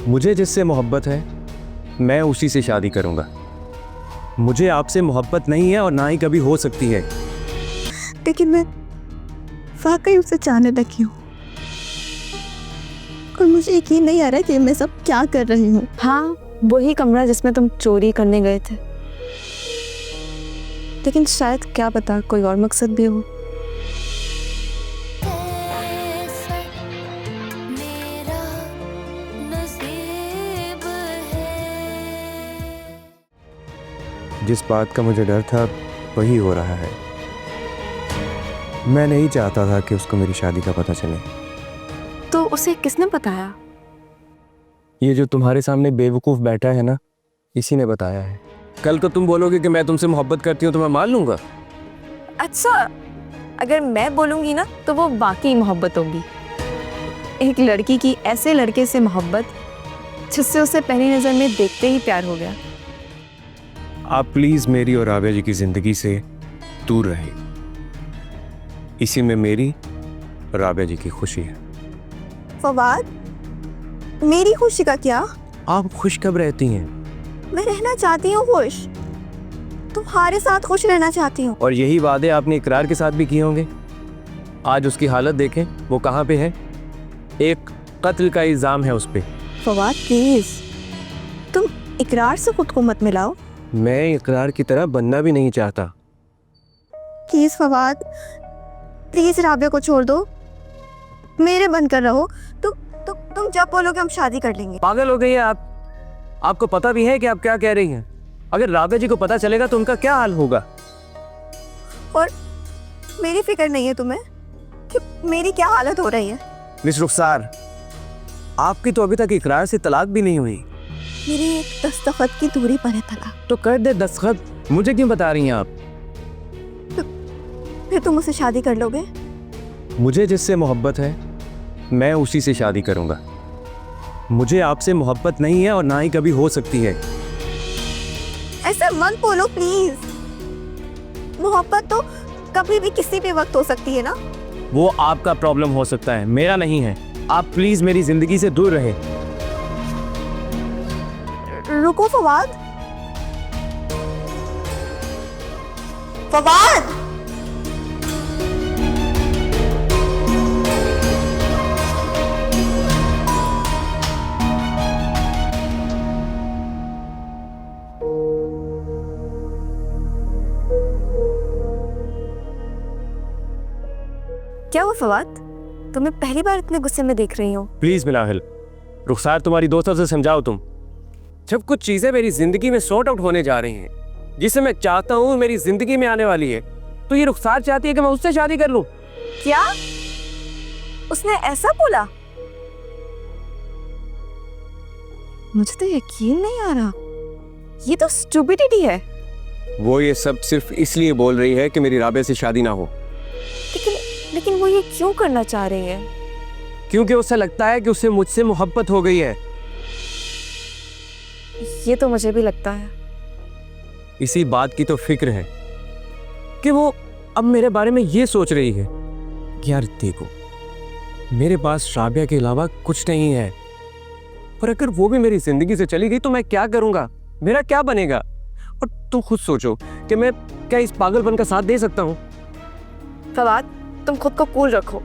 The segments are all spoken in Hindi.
मुझे जिससे मोहब्बत है मैं उसी से शादी करूंगा। मुझे आपसे मोहब्बत नहीं है और ना ही कभी हो सकती है। लेकिन मैं वाकई उसे चाहने लगी हूँ और मुझे यकीन नहीं आ रहा कि मैं सब क्या कर रही हूँ। हाँ, वही कमरा जिसमें तुम चोरी करने गए थे, लेकिन शायद क्या पता कोई और मकसद भी हो। जिस बात का मुझे डर था वही हो रहा है। मैं नहीं चाहता था कि उसको मेरी शादी का पता चले। तो उसे किसने बताया? ये जो तुम्हारे सामने बेवकूफ़ बैठा है ना, इसी ने बताया है। कल को तुम बोलोगे कि मैं तुमसे मोहब्बत करती हूँ तो मैं मान लूंगा। अच्छा, अगर मैं बोलूंगी ना तो वो बाकी मोहब्बत होगी। एक लड़की की ऐसे लड़के से मोहब्बत जिससे उसे पहली नजर में देखते ही प्यार हो गया। आप प्लीज मेरी और राबिया जी की जिंदगी से दूर रहें। इसी में मेरी और राबिया जी की खुशी है। फवाद, मेरी खुशी का क्या? आप खुश कब रहती हैं? मैं रहना चाहती हूँ खुश, तुम्हारे साथ खुश रहना चाहती हूँ। और यही वादे आपने इकरार के साथ भी किए होंगे। आज उसकी हालत देखें, वो कहाँ पे है। एक कत्ल का इल्जाम है उस पे। फवाद प्लीज, तुम इकरार से खुद को मत मिलाओ। मैं इकरार की तरह बनना भी नहीं चाहता। प्लीज फवाद, प्लीज राबिया को छोड़ दो, मेरे बनकर रहो। तुम जब बोलोगे हम शादी कर लेंगे। पागल हो गई है आप? आपको पता भी है कि आप क्या कह रही हैं? अगर राबिया जी को पता चलेगा तो उनका क्या हाल होगा? और मेरी फिक्र नहीं है तुम्हें कि मेरी क्या हालत हो रही है? मिस रुखसार, आपकी तो अभी तक इकरार से तलाक भी नहीं हुई। मेरी एक दस्तखत की दूरी पर है तलाक। तो कर दे दस्तखत, मुझे क्यों बता रही हैं आप? फिर तुम मुझसे शादी कर लोगे? मुझे जिससे मोहब्बत है मैं उसी से शादी करूंगा। मुझे आपसे मोहब्बत नहीं है और ना ही कभी हो सकती है। ऐसा मत बोलो प्लीज। मोहब्बत तो कभी भी किसी भी वक्त हो सकती है ना। वो आपका प्रॉब्लम हो सकता है, मेरा नहीं है। आप प्लीज मेरी जिंदगी से दूर रहे। रुको फवाद, फवाद, क्या हुआ फवाद? तुम्हें पहली बार इतने गुस्से में देख रही हूँ। प्लीज मिनाहिल, रुखसार तुम्हारी दोस्तों से समझाओ तुम। जब कुछ चीजें मेरी जिंदगी में सॉर्ट आउट होने जा रही हैं, जिसे मैं चाहता हूँ मेरी जिंदगी में आने वाली है, तो ये रुखसार चाहती है कि मैं उससे शादी कर लूं। क्या उसने ऐसा बोला? मुझे तो यकीन नहीं आ रहा। ये तो स्टूपिडिटी है। वो ये सब सिर्फ इसलिए बोल रही है कि मेरी राबिया से शादी ना हो। लेकिन वो ये क्यों करना चाह रही है? क्योंकि उसे लगता है कि उसे मुझसे मोहब्बत हो गई है। ये तो मुझे भी लगता है। इसी बात की तो फिक्र है कि वो अब मेरे बारे में ये सोच रही है कि यार देखो, मेरे पास राबिया के अलावा कुछ नहीं है, और अगर वो भी मेरी जिंदगी से चली गई तो मैं क्या करूंगा, मेरा क्या बनेगा। और तुम खुद सोचो कि मैं क्या इस पागलपन का साथ दे सकता हूँ। फवाद, तुम खुद को कूल रखो,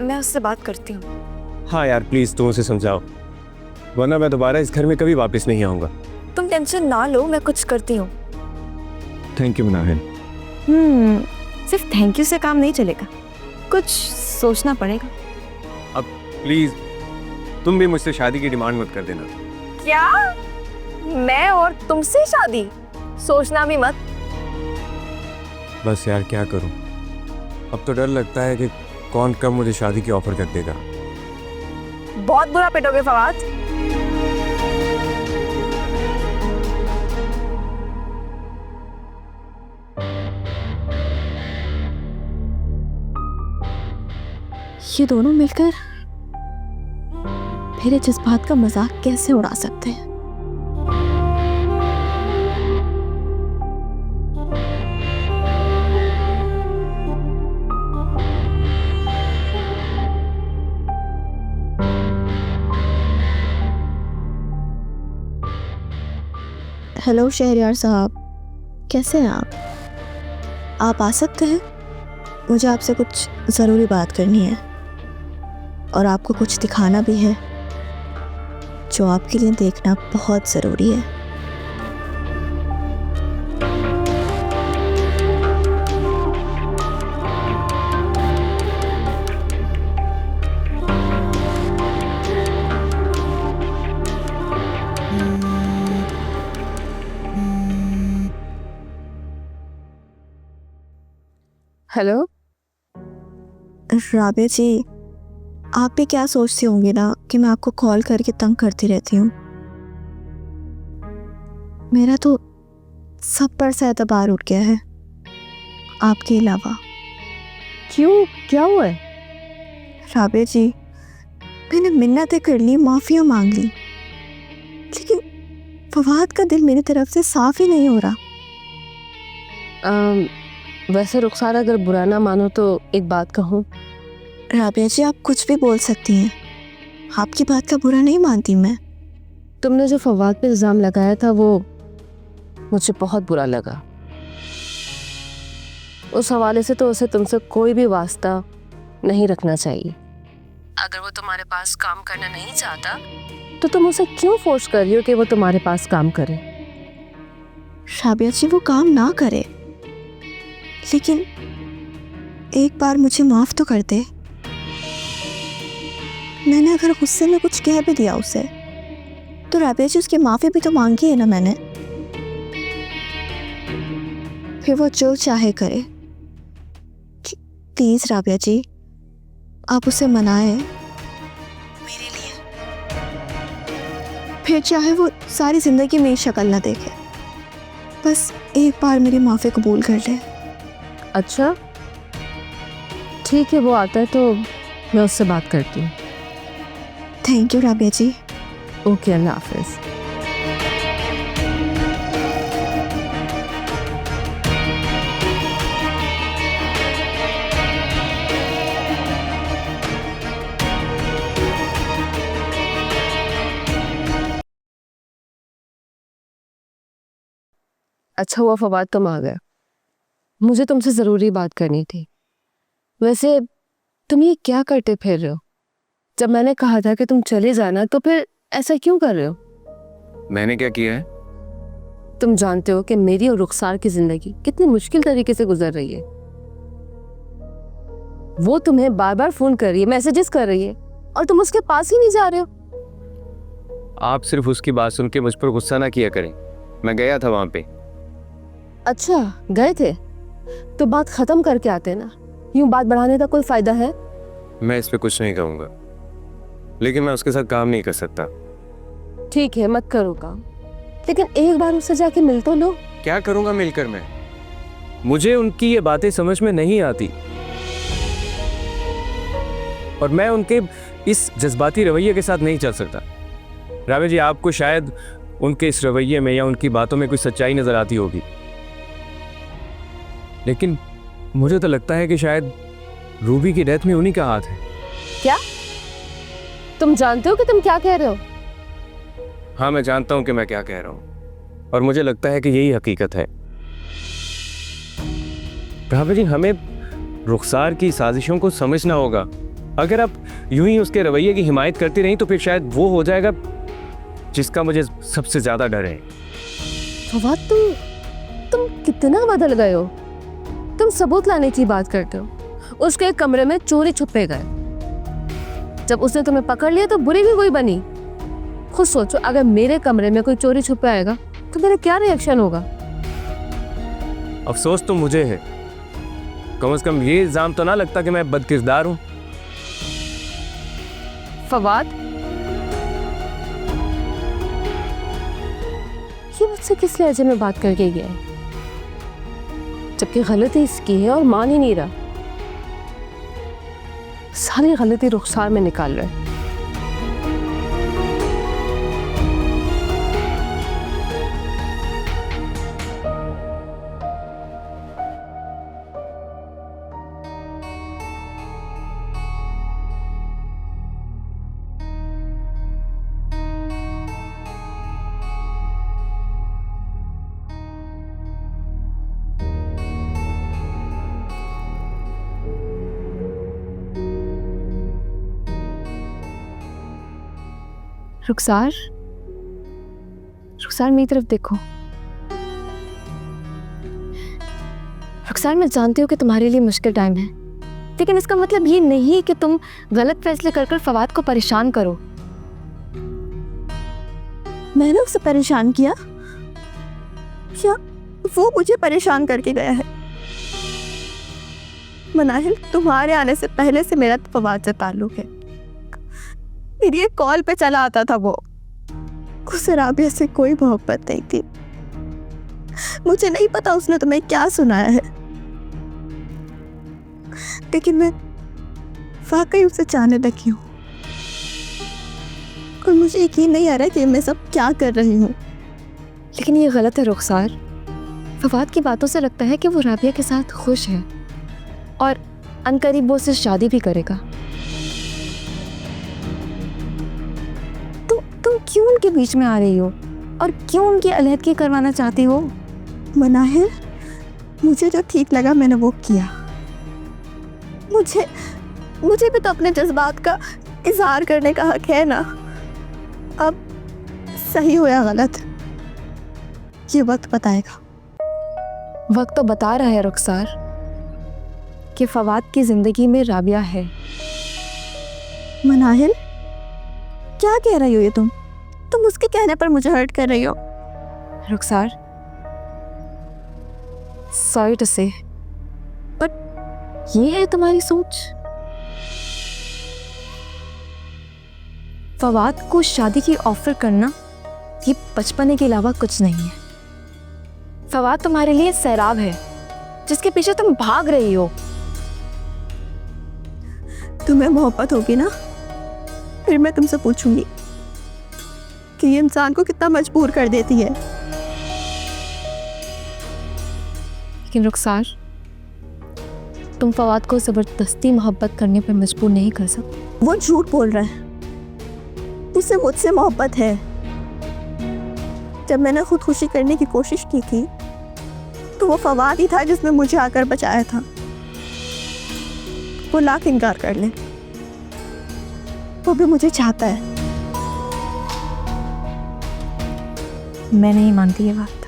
मैं उससे बात करती हूँ। हाँ यार प्लीज तुम उसे समझाओ, वरना मैं दोबारा इस घर में कभी वापस नहीं आऊंगा। तुम टेंशन ना लो, मैं कुछ करती हूँ। Thank you Minahil. सिर्फ थैंक यू से काम नहीं चलेगा, कुछ सोचना पड़ेगा। अब प्लीज तुम भी मुझसे शादी की डिमांड मत कर देना। क्या? मैं और तुमसे शादी? सोचना भी मत। बस यार क्या करूं, अब तो डर लगता है कि कौन कब मुझे शादी की ऑफर कर देगा। बहुत बुरा पिटोगे फवाद। ये दोनों मिलकर मेरे जज्बात का मजाक कैसे उड़ा सकते हैं? हेलो शहरयार साहब, कैसे हैं आप आ सकते हैं? मुझे आपसे कुछ ज़रूरी बात करनी है और आपको कुछ दिखाना भी है जो आपके लिए देखना बहुत ज़रूरी है। हेलो। राबिया जी, आप भी क्या सोचती होंगी ना कि मैं आपको कॉल करके तंग करती रहती हूँ। मेरा तो सब पर से एतबार उठ गया है आपके अलावा। क्यों, क्या हुआ है? राबिया जी, मैंने मिन्नतें कर ली, माफ़िया मांग ली, लेकिन फवाद का दिल मेरी तरफ से साफ ही नहीं हो रहा। वैसे रुखसार, अगर बुरा ना मानो तो एक बात कहूँ। राबिया जी, आप कुछ भी बोल सकती हैं, आपकी बात का बुरा नहीं मानती मैं। तुमने जो फवाद पे इल्ज़ाम लगाया था वो मुझे बहुत बुरा लगा। उस हवाले से तो उसे तुमसे कोई भी वास्ता नहीं रखना चाहिए। अगर वो तुम्हारे पास काम करना नहीं चाहता तो तुम उसे क्यों फोर्स कर रही हो कि वो तुम्हारे पास काम करे? राबिया जी, वो काम ना करे, लेकिन एक बार मुझे माफ़ तो कर दे। मैंने अगर गुस्से में कुछ कह भी दिया उसे तो राबिया जी, उसकी माफ़ी भी तो मांगी है ना मैंने। फिर वो जो चाहे करे। प्लीज़ राबिया जी, आप उसे मनाएं मेरे लिए। फिर चाहे वो सारी ज़िंदगी मेरी शक्ल ना देखे, बस एक बार मेरी माफ़ी कबूल कर ले। अच्छा ठीक है, वो आता है तो मैं उससे बात करती हूँ। Thank you Rabia ji. Okay, अल्लाह हाफिज़। अच्छा हुआ फवाद तुम आ गए, मुझे तुमसे ज़रूरी बात करनी थी। वैसे तुम ये क्या करते फिर रहे हो? जब मैंने कहा था कि तुम चले जाना तो फिर ऐसा क्यों कर रहे हो? मैंने क्या किया है? तुम जानते हो कि मेरी और रुखसार की जिंदगी कितनी मुश्किल तरीके से गुजर रही है। वो तुम्हें बार बार फोन कर रही है, मैसेजेस कर रही है, और तुम उसके पास ही नहीं जा रहे हो। आप सिर्फ उसकी बात सुन के मुझ पर गुस्सा ना किया करें। मैं गया था वहां पे। अच्छा गए थे तो बात खत्म करके आते ना, यूं बात बढ़ाने का कोई फायदा है? मैं इस पे कुछ नहीं कहूंगा, लेकिन मैं उसके साथ काम नहीं कर सकता। ठीक है, मत करो काम, लेकिन एक बार उससे जाके मिल तो लो। क्या करूंगा मिलकर मैं? मुझे उनकी ये बातें समझ में नहीं आती और मैं उनके इस जज्बाती रवैये के साथ नहीं चल सकता। राबिया जी, आपको शायद उनके इस रवैये में या उनकी बातों में कोई सच्चाई नजर आती होगी, लेकिन मुझे तो लगता है कि शायद रूबी की डेथ में उन्हीं का हाथ है। क्या तुम जानते हो कि तुम क्या कह रहे हो? हाँ, मैं जानता हूं कि मैं क्या कह रहा हूं और मुझे लगता है कि यही हकीकत है। राबिया जी, हमें रुखसार की साजिशों को समझना होगा। अगर आप यूं ही उसके रवैये की हिमायत करती रही तो फिर शायद वो हो जाएगा जिसका मुझे सबसे ज्यादा डर है। फवाद, तुम कितना बदल गए हो। तुम सबूत लाने की बात करते हो, उसके कमरे में चोरी छुपे गए। जब उसने तुम्हें पकड़ लिया तो बुरी भी कोई बनी। खुद सोचो, अगर मेरे कमरे में कोई चोरी छुपे आएगा तो मेरा क्या रिएक्शन होगा? अफसोस तो मुझे है, कम से कम ये इल्जाम तो ना लगता कि मैं बदकिरदार हूं। फवाद, ये मुझसे किस लहजे में बात करके गया है, जबकि गलती इसकी है और मान ही नहीं रहा। सारी गलती रुखसार में निकाल रहा है। रुखसार, रुखसार मेरी तरफ देखो। रुखसार, मैं जानती हूँ कि तुम्हारे लिए मुश्किल टाइम है, लेकिन इसका मतलब ये नहीं कि तुम गलत फैसले कर कर फवाद को परेशान करो। मैंने उसे परेशान किया या वो मुझे परेशान करके गया है? मनाहिल, तुम्हारे आने से पहले से मेरा फवाद से ताल्लुक है। मेरी एक कॉल पे चला आता था वो। उसे राबिया से कोई मोहब्बत नहीं थी। मुझे नहीं पता उसने तुम्हें क्या सुनाया है, लेकिन मैं वाकई उसे चाहने लगी हूँ और मुझे यकीन नहीं आ रहा कि मैं सब क्या कर रही हूँ। लेकिन ये गलत है रुखसार। फवाद की बातों से लगता है कि वो राबिया के साथ खुश है और अनकरीब वो उससे शादी भी करेगा। तुम क्यों उनके बीच में आ रही हो और क्यों उनकी अलहदगी करवाना चाहती हो? मनाहिर, मुझे जो ठीक लगा मैंने वो किया। मुझे भी तो अपने जज्बात का इजहार करने का हक है ना। अब सही हो या गलत, ये वक्त बताएगा। वक्त तो बता रहा है रुखसार कि फवाद की जिंदगी में राबिया है। मनाहिल, क्या कह रही हो ये तुम उसके कहने पर मुझे हर्ट कर रही हो। रुखसार, सॉरी टू से, बट ये है तुम्हारी सोच। फवाद को शादी की ऑफर करना ये बचपने के अलावा कुछ नहीं है। फवाद तुम्हारे लिए सैराब है जिसके पीछे तुम भाग रही हो। तुम्हें मोहब्बत होगी ना, फिर मैं तुमसे पूछूंगी कि ये इंसान को कितना मजबूर कर देती है। लेकिन रुखसार, तुम फवाद को जबरदस्ती मोहब्बत करने पर मजबूर नहीं कर सकते। वो झूठ बोल रहा है। उसे मुझसे मोहब्बत है। जब मैंने खुदकुशी करने की कोशिश की थी तो वो फवाद ही था जिसने मुझे आकर बचाया था। वो लाख इनकार कर ले, वो भी मुझे चाहता है। मैं नहीं मानती ये बात।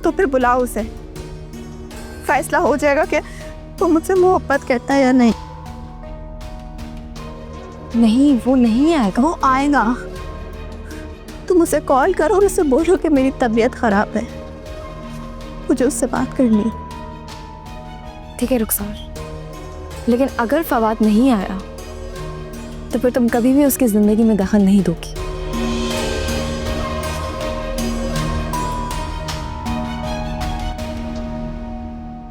तो फिर बुलाओ उसे, फैसला हो जाएगा कि वो मुझसे मोहब्बत करता है या नहीं। नहीं, वो नहीं आएगा। वो आएगा। तुम उसे कॉल करो और उसे बोलो कि मेरी तबीयत खराब है, मुझे उससे बात करनी है। ठीक है रुखसार, लेकिन अगर फवाद नहीं आया तो फिर तुम कभी भी उसकी जिंदगी में दखल नहीं दोगी।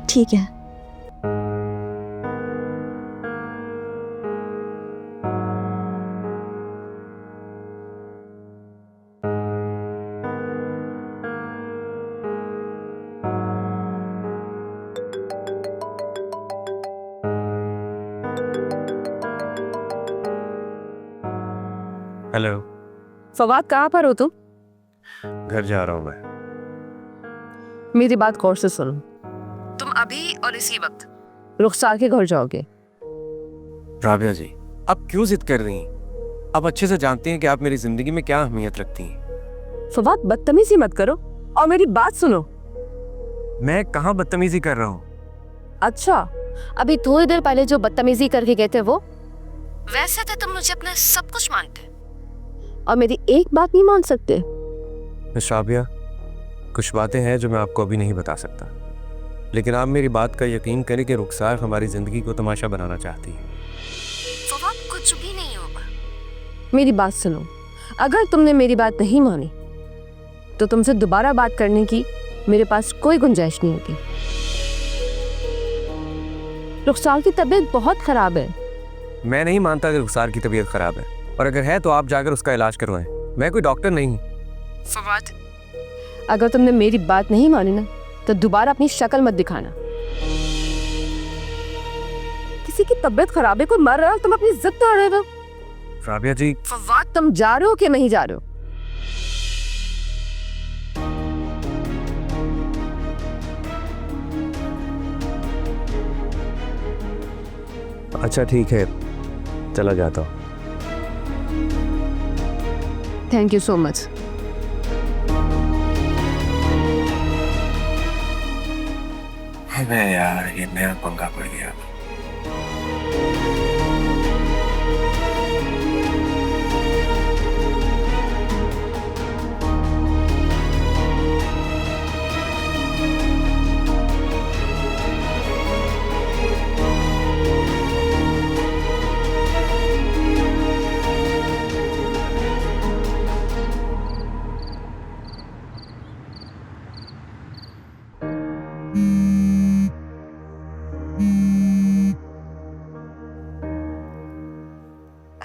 ठीक है। हेलो। फवाद, कहाँ पर हो तुम? घर जा रहा हूँ मैं। मेरी बात गौर से सुनो। तुम अभी और इसी वक्त रुखसार के घर जाओगे। राबिया जी, आप क्यों जिद कर रही हैं? आप अच्छे से जानती हैं कि आप मेरी जिंदगी में क्या अहमियत रखती हैं। फवाद, बदतमीजी मत करो और मेरी बात सुनो। मैं कहाँ बदतमीजी कर रहा हूँ? अच्छा, अभी थोड़ी देर पहले जो बदतमीजी करके गए थे वो वैसे थे तुम मुझे अपना सब कुछ मानते और मेरी एक बात नहीं मान सकते। मिस राबिया, कुछ बातें हैं जो मैं आपको अभी नहीं बता सकता, लेकिन आप मेरी बात का यकीन करें कि रुखसार हमारी जिंदगी को तमाशा बनाना चाहती है। फवाद, कुछ भी नहीं होगा। मेरी बात सुनो, अगर तुमने मेरी बात नहीं मानी तो तुमसे दोबारा बात करने की मेरे पास कोई गुंजाइश नहीं होगी। रुखसार की तबीयत बहुत खराब है। मैं नहीं मानता कि रुखसार की तबीयत खराब है, और अगर है तो आप जाकर उसका इलाज करवाएं। मैं कोई डॉक्टर नहीं हूँ। फवाद, अगर तुमने मेरी बात नहीं मानी ना तो दोबारा अपनी शक्ल मत दिखाना। किसी की तबीयत खराब है, कोई मर रहा है, तुम अपनी जिद तोड़ रहे हो। राबिया जी, फवाद, तुम जा रहे हो कि नहीं जा रहे हो? अच्छा ठीक है, चला जाता हूँ। Thank you so much. अबे यार, ये नया पंगा पड़ गया।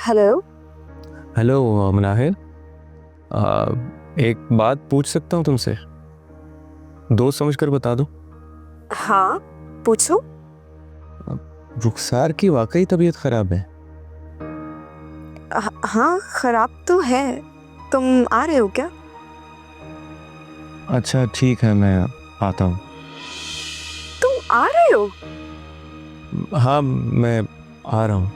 हेलो। हेलो मनाहिर, एक बात पूछ सकता हूँ तुमसे? दोस्त समझकर बता दो। हाँ पूछो। रुखसार की वाकई तबीयत खराब है। हाँ खराब तो है। तुम आ रहे हो क्या? अच्छा ठीक है, मैं आता हूँ। तुम आ रहे हो? हाँ मैं आ रहा हूँ।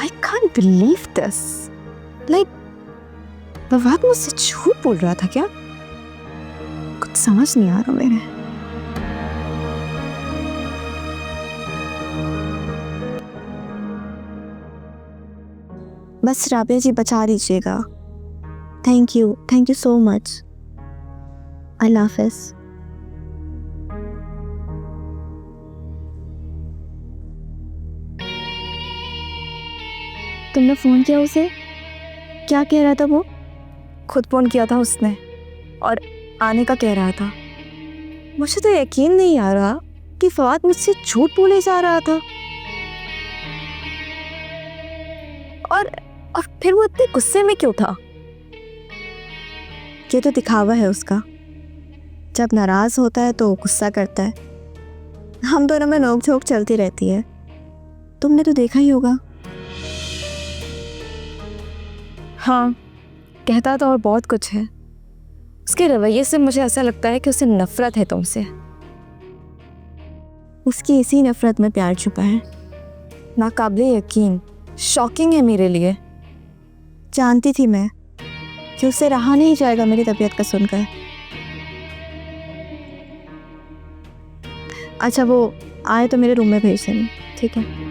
I can't believe this. Like, Fawad मुझसे झूठ बोल रहा था क्या? कुछ समझ नहीं आ रहा मेरे। बस राबिया जी बचा लीजिएगा। Thank you so much. अल्लाह हाफिज। तुमने फ़ोन किया उसे? क्या कह रहा था वो? खुद फोन किया था उसने और आने का कह रहा था। मुझे तो यकीन नहीं आ रहा कि फवाद मुझसे झूठ बोले जा रहा था। और फिर वो इतने गुस्से में क्यों था? ये तो दिखावा है उसका। जब नाराज़ होता है तो गुस्सा करता है। हम दोनों में नोक झोंक चलती रहती है, तुमने तो देखा ही होगा। हाँ कहता तो और बहुत कुछ है। उसके रवैये से मुझे ऐसा लगता है कि उसे नफरत है तुमसे। उसकी इसी नफरत में प्यार छुपा है। नाकाबिले यकीन, शॉकिंग है मेरे लिए। जानती थी मैं कि उससे रहा नहीं जाएगा मेरी तबीयत का सुनकर। अच्छा वो आए तो मेरे रूम में भेज देना, ठीक है?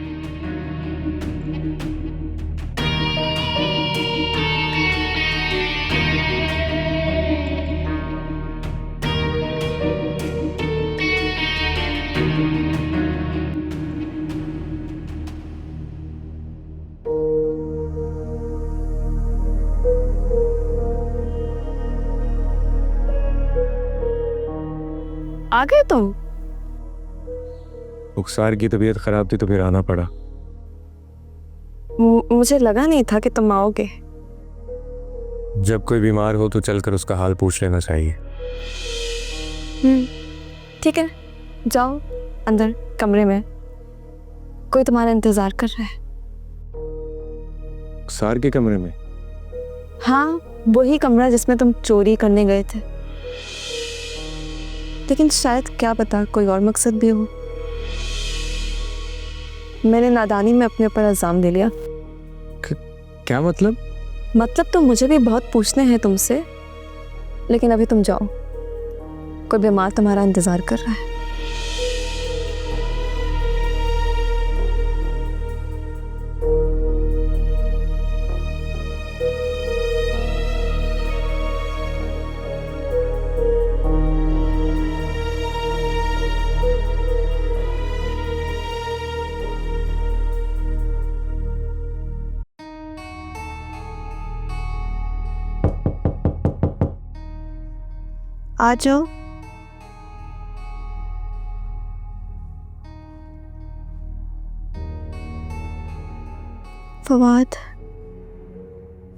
आ गए तुम? रुखसार की तबीयत खराब थी तो फिर आना पड़ा। मुझे लगा नहीं था कि तुम आओगे। जब कोई बीमार हो तो चलकर उसका हाल पूछ लेना चाहिए। ठीक है, जाओ अंदर कमरे में, कोई तुम्हारा इंतजार कर रहा है। रुखसार के कमरे में? हाँ वही कमरा जिसमें तुम चोरी करने गए थे। लेकिन शायद क्या पता कोई और मकसद भी हो। मैंने नादानी में अपने ऊपर इल्जाम दे लिया। क्या मतलब? मतलब तो मुझे भी बहुत पूछने हैं तुमसे, लेकिन अभी तुम जाओ, कोई बीमार तुम्हारा इंतजार कर रहा है। आ जाओ। फवाद,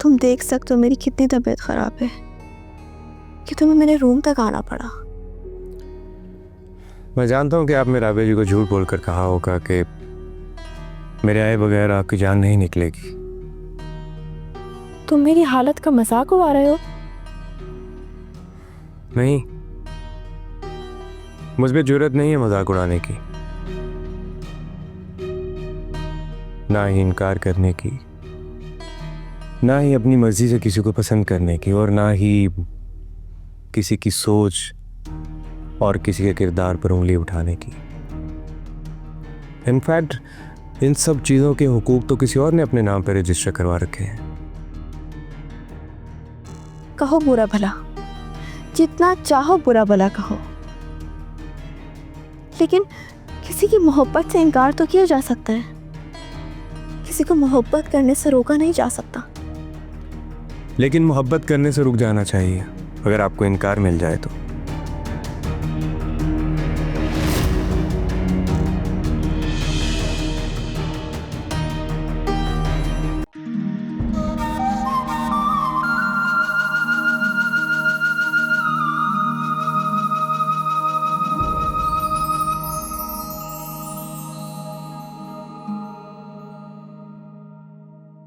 तुम देख सकते हो मेरी कितनी तबीयत खराब है कि तुम्हें मेरे रूम तक आना पड़ा। मैं जानता हूँ कि आपने राबिया जी को झूठ बोलकर कहा होगा कि मेरे आए बगैर आपकी जान नहीं निकलेगी। तुम मेरी हालत का मजाक उड़ा रहे हो? नहीं, मुझ में जुर्रत नहीं है मजाक उड़ाने की, ना ही इनकार करने की, ना ही अपनी मर्जी से किसी को पसंद करने की, और ना ही किसी की सोच और किसी के किरदार पर उंगली उठाने की। इनफैक्ट इन सब चीजों के हुकूक तो किसी और ने अपने नाम पर रजिस्टर करवा रखे हैं। कहो बुरा भला, जितना चाहो बुरा भला कहो, लेकिन किसी की मोहब्बत से इनकार तो किया जा सकता है। किसी को मोहब्बत करने से रोका नहीं जा सकता। लेकिन मोहब्बत करने से रुक जाना चाहिए अगर आपको इनकार मिल जाए तो।